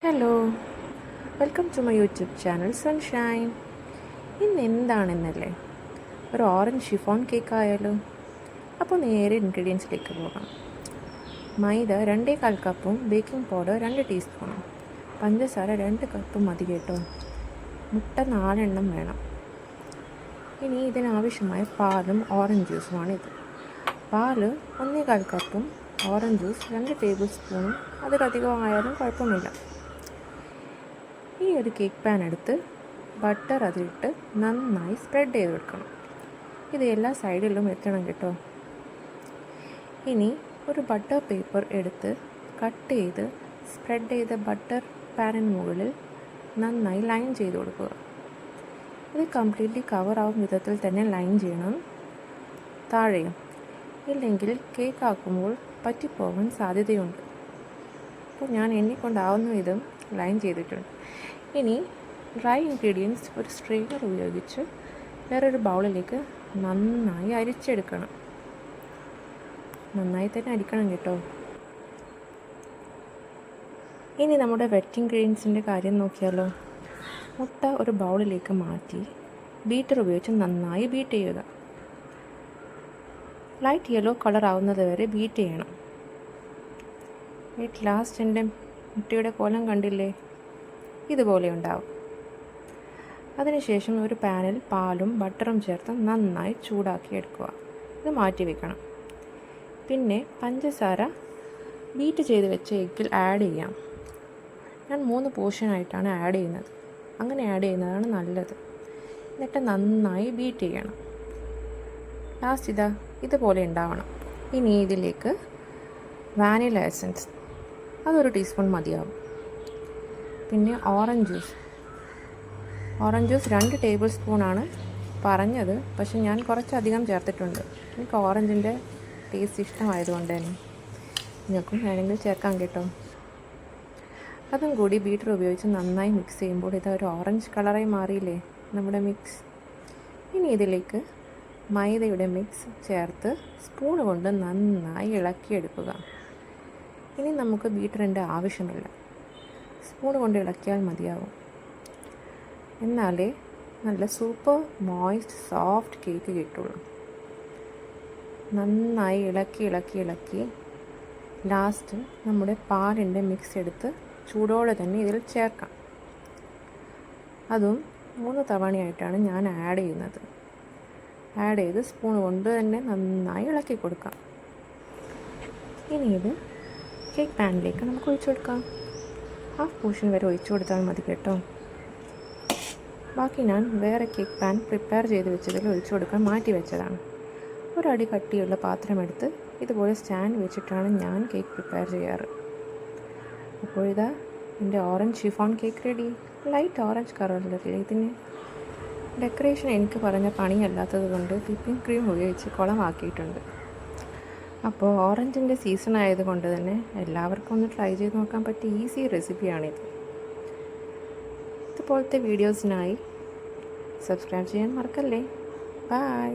Hello, welcome to my YouTube channel Sunshine. ഇന്ന് എന്താണെന്നല്ലേ, ഒരു ഓറഞ്ച് ഷിഫോൺ കേക്ക് ആയാലോ? അപ്പോൾ നേരെ ഇൻഗ്രീഡിയൻസിലേക്ക് പോകാം. മൈദ 2.25 കപ്പും ബേക്കിംഗ് പൗഡർ 2 ടീസ്പൂണും, പഞ്ചസാര 2 കപ്പും മതി കേട്ടോ. മുട്ട 4 എണ്ണം വേണം. ഇനി ഇതിനാവശ്യമായ പാലും ഓറഞ്ച് ജ്യൂസുമാണിത്. പാല് 1.25 കപ്പും ഓറഞ്ച് ജ്യൂസ് 2 ടേബിൾ സ്പൂണും, അതിലധികമായാലും കുഴപ്പമില്ല. ഈ ഒരു കേക്ക് പാൻ എടുത്ത് ബട്ടർ അതിലിട്ട് നന്നായി സ്പ്രെഡ് ചെയ്ത് കൊടുക്കണം. ഇത് എല്ലാ സൈഡിലും എത്തണം കേട്ടോ. ഇനി ഒരു ബട്ടർ പേപ്പർ എടുത്ത് കട്ട് ചെയ്ത് സ്പ്രെഡ് ചെയ്ത ബട്ടർ പാനിന് മുകളിൽ നന്നായി ലൈൻ ചെയ്ത് കൊടുക്കുക. ഇത് കംപ്ലീറ്റ്ലി കവർ ആവും വിധത്തിൽ തന്നെ ലൈൻ ചെയ്യണം, താഴെയും. ഇല്ലെങ്കിൽ കേക്ക് ആക്കുമ്പോൾ പറ്റിപ്പോകാൻ സാധ്യതയുണ്ട്. അപ്പോൾ ഞാൻ എന്നെക്കൊണ്ടാവുന്ന വിധം ലൈൻ ചെയ്തിട്ടുണ്ട്. ഇനി ഡ്രൈ ഇൻഗ്രീഡിയൻസ് ഒരു സ്ട്രെയിനർ ഉപയോഗിച്ച് വേറൊരു ബൗളിലേക്ക് നന്നായി അരിച്ചെടുക്കണം. നന്നായി തന്നെ അരിക്കണം കേട്ടോ. ഇനി നമ്മുടെ വെറ്റ് ഇൻഗ്രീഡിയൻസിൻ്റെ കാര്യം നോക്കിയാലോ. മുട്ട ഒരു ബൗളിലേക്ക് മാറ്റി ബീറ്റർ ഉപയോഗിച്ച് നന്നായി ബീറ്റ് ചെയ്യുക. ലൈറ്റ് യെല്ലോ കളർ ആവുന്നത് വരെ ബീറ്റ് ചെയ്യണം. അറ്റ് ലാസ്റ്റ് എൻ്റെ മുട്ടയുടെ കോലം കണ്ടില്ലേ, ഇതുപോലെ ഉണ്ടാവും. അതിനുശേഷം ഒരു പാനിൽ പാലും ബട്ടറും ചേർത്ത് നന്നായി ചൂടാക്കി എടുക്കുക. ഇത് മാറ്റി വെക്കണം. പിന്നെ പഞ്ചസാര ബീറ്റ് ചെയ്ത് വെച്ച എഗ്ഗിൽ ആഡ് ചെയ്യാം. ഞാൻ 3 പോർഷനായിട്ടാണ് ആഡ് ചെയ്യുന്നത്. അങ്ങനെ ആഡ് ചെയ്യുന്നതാണ് നല്ലത്. എന്നിട്ട് നന്നായി ബീറ്റ് ചെയ്യണം. ലാസ്റ്റ് ഇതുപോലെ ഉണ്ടാവണം. ഇനി ഇതിലേക്ക് വാനില എസൻസ് അതൊരു ടീസ്പൂൺ മതിയാവും. പിന്നെ ഓറഞ്ച് ജ്യൂസ് 2 ടേബിൾ സ്പൂണാണ് പറഞ്ഞത്, പക്ഷെ ഞാൻ കുറച്ചധികം ചേർത്തിട്ടുണ്ട്. എനിക്ക് ഓറഞ്ചിൻ്റെ ടേസ്റ്റ് ഇഷ്ടമായതുകൊണ്ട് തന്നെ നിങ്ങൾക്കും വേണമെങ്കിൽ ചേർക്കാം കേട്ടോ. അതും കൂടി ബീറ്റർ ഉപയോഗിച്ച് നന്നായി മിക്സ് ചെയ്യുമ്പോൾ ഇതൊരു ഓറഞ്ച് കളറായി മാറിയില്ലേ നമ്മുടെ മിക്സ്. ഇനി ഇതിലേക്ക് മൈദയുടെ മിക്സ് ചേർത്ത് സ്പൂൺ കൊണ്ട് നന്നായി ഇളക്കിയെടുക്കുക. ഇനി നമുക്ക് ബീറ്ററിൻ്റെ ആവശ്യമില്ല, സ്പൂൺ കൊണ്ട് ഇളക്കിയാൽ മതിയാവും. എന്നാലേ നല്ല സൂപ്പർ മോയ്സ്റ്റ് സോഫ്റ്റ് കേക്ക് കിട്ടുള്ളൂ. നന്നായി ഇളക്കി ലാസ്റ്റ് നമ്മുടെ പാലിൻ്റെ മിക്സ് എടുത്ത് ചൂടോടെ തന്നെ ഇതിൽ ചേർക്കാം. അതും 3 തവണയായിട്ടാണ് ഞാൻ ആഡ് ചെയ്യുന്നത്. ആഡ് ചെയ്ത് സ്പൂൺ കൊണ്ട് തന്നെ നന്നായി ഇളക്കി കൊടുക്കാം. ഇനി ഇത് കേക്ക് പാനിലേക്ക് നമുക്ക് ഒഴിച്ചു കൊടുക്കാം. ഹാഫ് പോർഷൻ വരെ ഒഴിച്ചു കൊടുത്താൽ മതി കേട്ടോ. ബാക്കി ഞാൻ വേറെ കേക്ക് പാൻ പ്രിപ്പയർ ചെയ്ത് വെച്ചതിൽ ഒഴിച്ചു കൊടുക്കാൻ മാറ്റി വെച്ചതാണ്. ഒരടി കട്ടിയുള്ള പാത്രമെടുത്ത് ഇതുപോലെ സ്റ്റാൻഡ് വെച്ചിട്ടാണ് ഞാൻ കേക്ക് പ്രിപ്പയർ ചെയ്യാറ്. അപ്പോൾ എൻ്റെ orange chiffon cake ready. Light orange കളറിലല്ലേ ഇതിന്. ഡെക്കറേഷൻ എനിക്ക് പറഞ്ഞ പണിയല്ലാത്തത് കൊണ്ട് വിപ്പിംഗ് ക്രീം ഉപയോഗിച്ച് കുളമാക്കിയിട്ടുണ്ട്. അപ്പോൾ ഓറഞ്ചിൻ്റെ സീസൺ ആയതുകൊണ്ട് തന്നെ എല്ലാവർക്കും ഒന്ന് ട്രൈ ചെയ്ത് നോക്കാൻ പറ്റിയ ഈസി റെസിപ്പിയാണിത്. ഇതുപോലത്തെ വീഡിയോസിനായി സബ്സ്ക്രൈബ് ചെയ്യാൻ മറക്കല്ലേ. ബൈ.